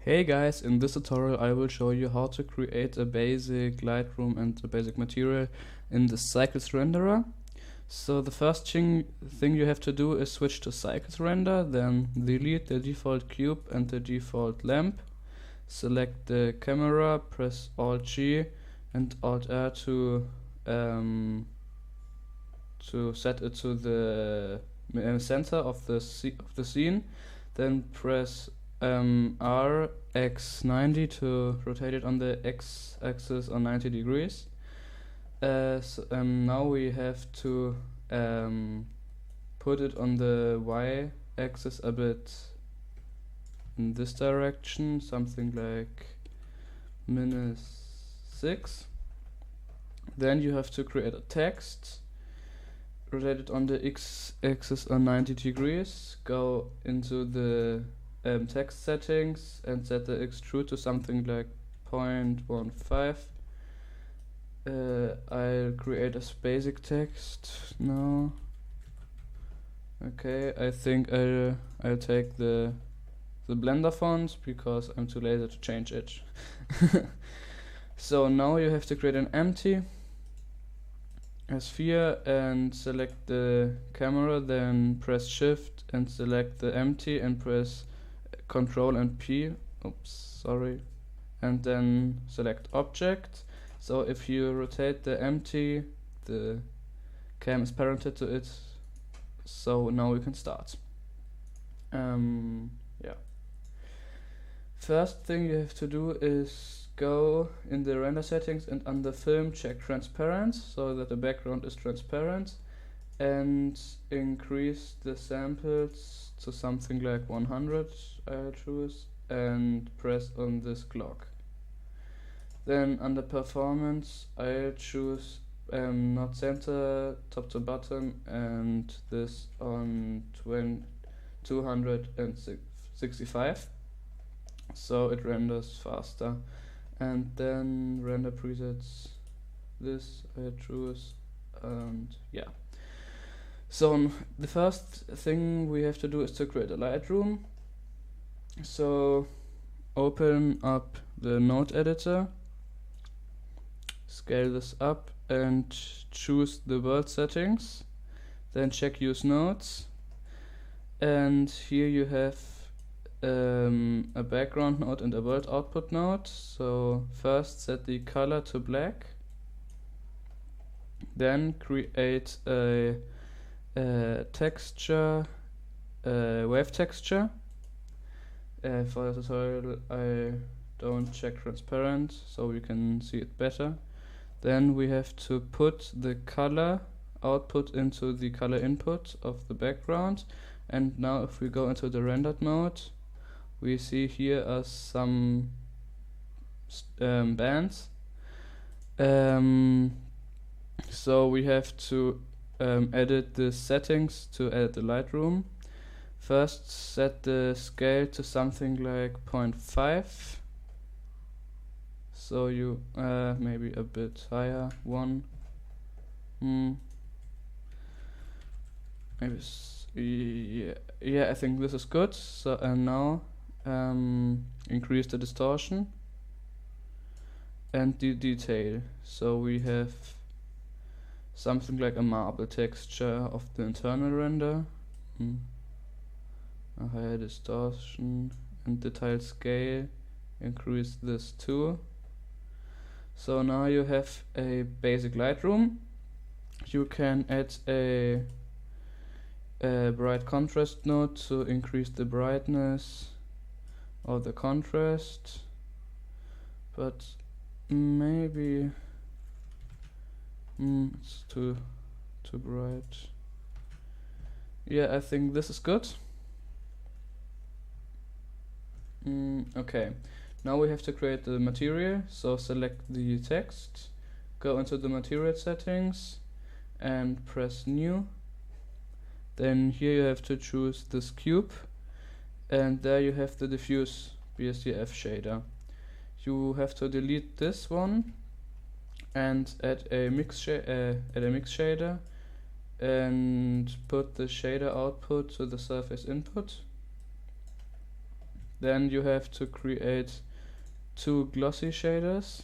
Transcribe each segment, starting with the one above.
Hey guys, in this tutorial I will show you how to create a basic Lightroom and a basic material in the cycles renderer. So the first thing you have to do is switch to cycles render, then delete the default cube and the default lamp. Select the camera, press Alt G and Alt R to set it to the center of the scene. Then press R X90 to rotate it on the x-axis on 90 degrees. Now we have to put it on the y-axis a bit in this direction, something like -6. Then you have to create a text, rotate it on the x-axis on 90 degrees, go into the text settings and set the extrude to something like 0.15. I'll create a basic text now. Okay, I think I'll take the Blender font because I'm too lazy to change it. So now you have to create an empty sphere and select the camera, then press Shift and select the empty and press Control and P, and then select object. So if you rotate the empty, the cam is parented to it. So now we can start. Yeah. First thing you have to do is go in the render settings and under film check transparent so that the background is transparent, and increase the samples to something like 100. I'll choose and press on this clock. Then under performance I'll choose not center, top to bottom, and this on 265 so it renders faster. And then render presets, this I choose, and yeah. So the first thing we have to do is to create a Lightroom. So open up the node editor, scale this up and choose the world settings, then check use nodes, and here you have a background node and a world output node. So first set the color to black, then create a texture, wave texture. For the tutorial I don't check transparent so we can see it better. Then we have to put the color output into the color input of the background, and now if we go into the rendered mode, we see here are some bands. So we have to edit the settings to edit the Lightroom. First set the scale to something like 0.5. So you maybe a bit higher, 1. Maybe yeah, I think this is good. So and now increase the distortion and the detail. So we have something like a marble texture of the internal render. A higher distortion and the tile scale, increase this too. So now you have a basic Lightroom. You can add a bright contrast node to increase the brightness or the contrast, but maybe it's too bright. Yeah, I think this is good. Okay, now we have to create the material. So select the text, go into the material settings and press new. Then here you have to choose this cube, and there you have the diffuse BSDF shader. You have to delete this one and add a mix shader and put the shader output to the surface input. Then you have to create 2 glossy shaders.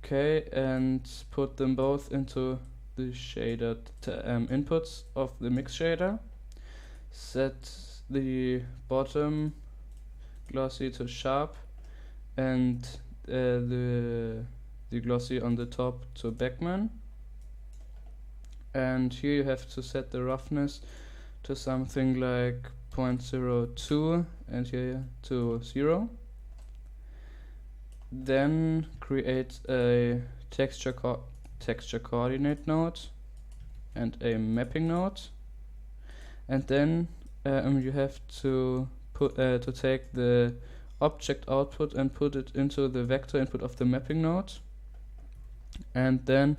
Okay, and put them both into the shader inputs of the mix shader. Set the bottom glossy to sharp and the glossy on the top to Beckman. And here you have to set the roughness to something like 0.02 and here to 0. Then create a texture coordinate node and a mapping node, and then you have to put to take the object output and put it into the vector input of the mapping node, and then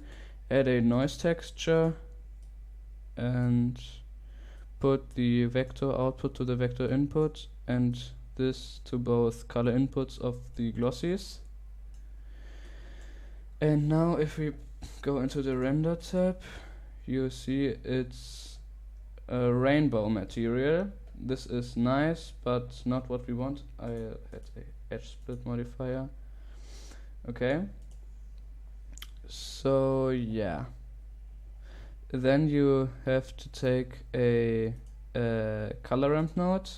add a noise texture and put the vector output to the vector input and this to both color inputs of the glossies. And now if we go into the render tab, you see it's a rainbow material. This is nice, but not what we want. I had a edge split modifier. Okay. So yeah. Then you have to take a color ramp node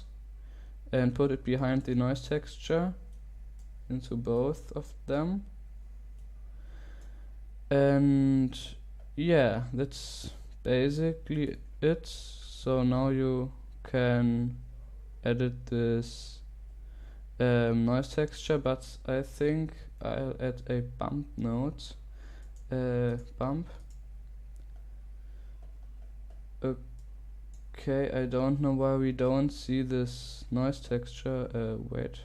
and put it behind the noise texture into both of them. And yeah, that's basically it. So now you can edit this noise texture, but I think I'll add a bump node. Bump. Okay, I don't know why we don't see this noise texture. Wait.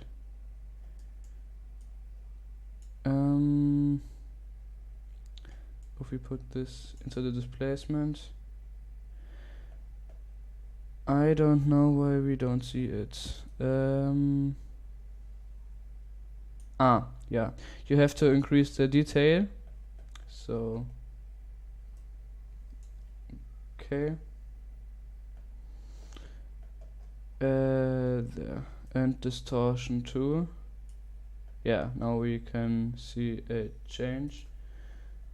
If we put this into the displacement, I don't know why we don't see it. Yeah, you have to increase the detail. So, okay. There. And distortion too. Yeah, now we can see a change.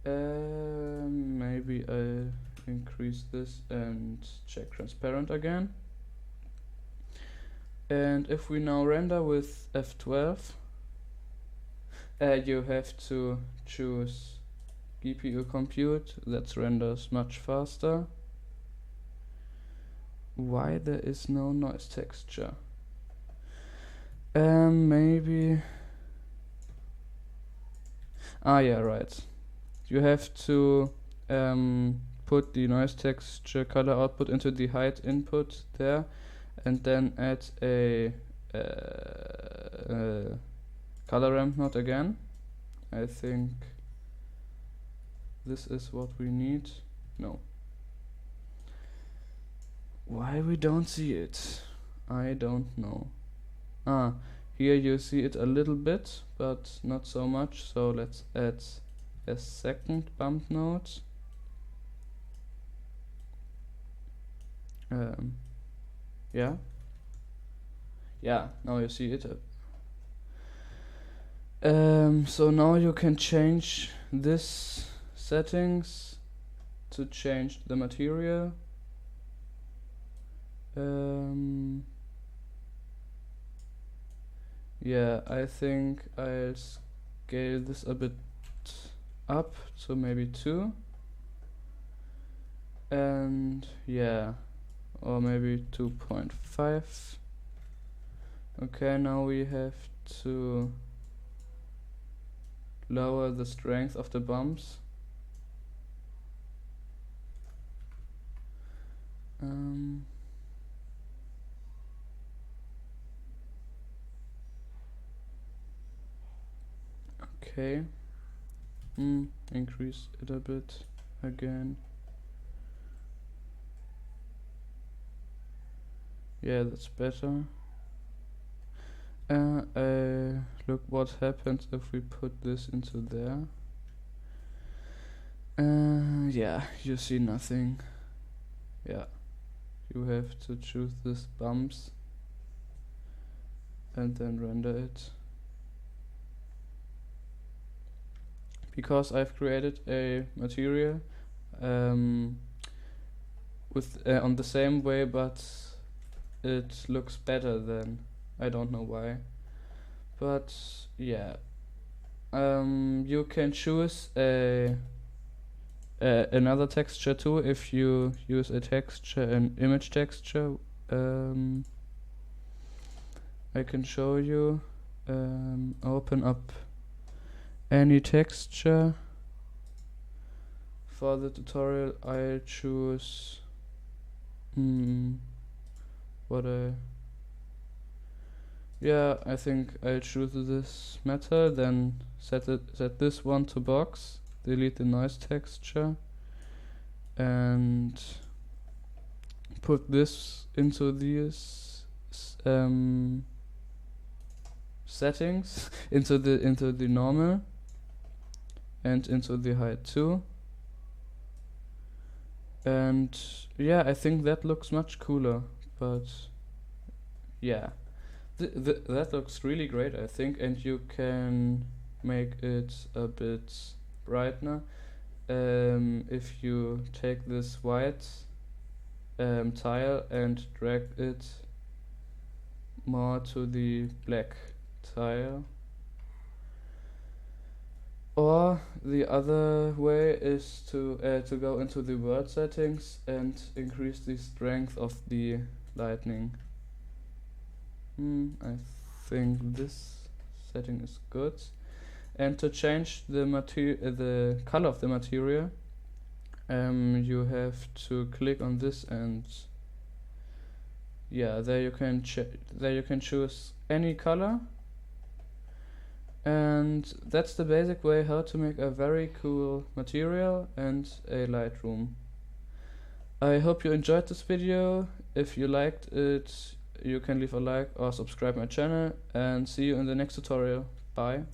Maybe I increase this and check transparent again. And if we now render with F12, you have to choose GPU compute. That renders much faster. Why there is no noise texture? Maybe. Yeah, right. You have to put the noise texture color output into the height input there, and then add a color ramp node again. I think this is what we need. No. Why we don't see it? I don't know. Here you see it a little bit, but not so much. So let's add a second bump node. Yeah. Yeah, now you see it. So now you can change this settings to change the material. Yeah, I think I'll scale this a bit up to maybe 2. And yeah, or maybe 2.5. Okay, now we have to lower the strength of the bumps. Okay. Increase it a bit again. Yeah, that's better. Look what happens if we put this into there. Yeah, you see nothing. Yeah. you have to choose this bumps and then render it. Because I've created a material with on the same way, but it looks better than, I don't know why. But yeah, you can choose another texture too if you use an image texture. I can show you. Open up any texture. For the tutorial I'll choose I think I'll choose this metal, then set this one to box, delete the noise texture, and put this into these settings, into the normal and into the height too. And yeah, I think that looks much cooler. But yeah, that looks really great, I think, and you can make it a bit brighter if you take this white tile and drag it more to the black tile. Or the other way is to go into the world settings and increase the strength of the lightning. I think this setting is good. And to change the color of the material, you have to click on this, and yeah, there you can choose any color. And that's the basic way how to make a very cool material and a Lightroom. I hope you enjoyed this video. If you liked it, you can leave a like or subscribe my channel, and see you in the next tutorial. Bye.